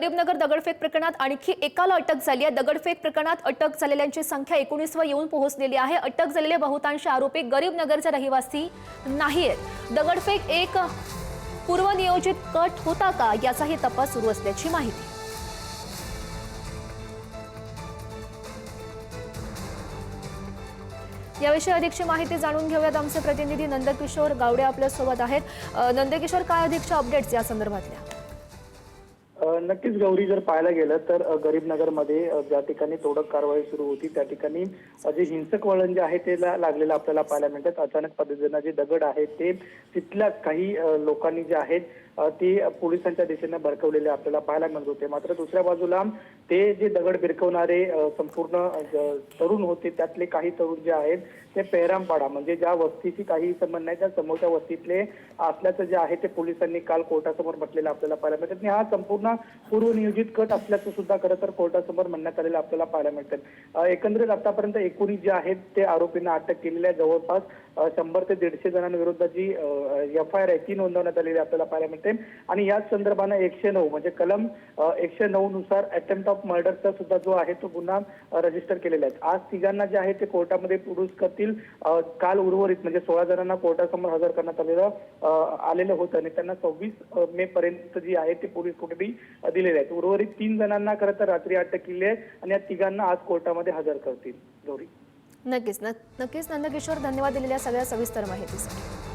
गरीबनगर दगडफेक प्रकरणात आणखी एकाला अटक झाली आहे। दगडफेक प्रकरणात अटक झालेल्यांची संख्या 19 वर येऊन पोहोचलेली आहे। अटक झालेले बहुतांश आरोपी गरीबनगरचे रहिवासी नाहीत। दगडफेक एक पूर्वनियोजित कट होता का याचाही तपास सुरू असल्याची माहिती। याविषयी अधिकची माहिती जाणून घेऊयात। आमचे प्रतिनिधी नंदकिशोर गावडे आपल्या सोबत आहेत। नंदकिशोर, काय अधिकच्या अपडेट्स या संदर्भातल्या? नक्कीच गौरी, जर पाहायला गेलं तर गरीबनगरमध्ये ज्या ठिकाणी तोडक कारवाई सुरू होती त्या ठिकाणी जे हिंसक वळण जे आहे ते लागलेलं आपल्याला पाहायला मिळतात। अचानक पद्धतीने जे दगड आहेत ते तिथल्याच काही लोकांनी जे आहेत ते पोलिसांच्या दिशेने भडकवलेले आपल्याला पाहायला मिळत होते। मात्र दुसऱ्या बाजूला ते जे दगड भिरकवणारे संपूर्ण तरुण होते त्यातले काही तरुण जे आहेत ते पेहरामपाडा म्हणजे ज्या वस्तीची काही संबंध नाही त्या समोरच्या वस्तीतले असल्याचं जे आहे ते पोलिसांनी काल कोर्टासमोर म्हटलेलं आपल्याला पाहायला मिळतं। आणि हा संपूर्ण पूर्वनियोजित कट असल्याचं सुद्धा खरं तर कोर्टासमोर म्हणण्यात आलेलं आपल्याला पाहायला मिळतं। एकंदरीत आतापर्यंत 19 जे आहेत ते आरोपींना अटक केलेल्या जवळपास 100 ते 150 जणांविरोधात FIR आहे ती नोंदवण्यात आलेली आपल्याला पाहायला मिळते। आणि याच संदर्भाने 109 म्हणजे कलम 109 नुसार अटेम्प्ट ऑफ मर्डरचा सुद्धा जो आहे तो गुन्हा रजिस्टर केलेला आहे। आज तिघांना जे आहे ते कोर्टामध्ये पुरुष करतील। काल उर्वरित म्हणजे 16 जणांना कोर्टासमोर हजर करण्यात आलेलं होतं आणि त्यांना 26 मे पर्यंत जी आहे ते पोलीस कोठडी दिलेले आहेत। उर्वरित 3 जणांना खरं तर रात्री अटक केली आहे आणि या तिघांना आज कोर्टामध्ये हजर करतील। गौरी, नक्कीच नंदकिशोर, धन्यवाद दिलेल्या सगळ्या सविस्तर माहितीसाठी।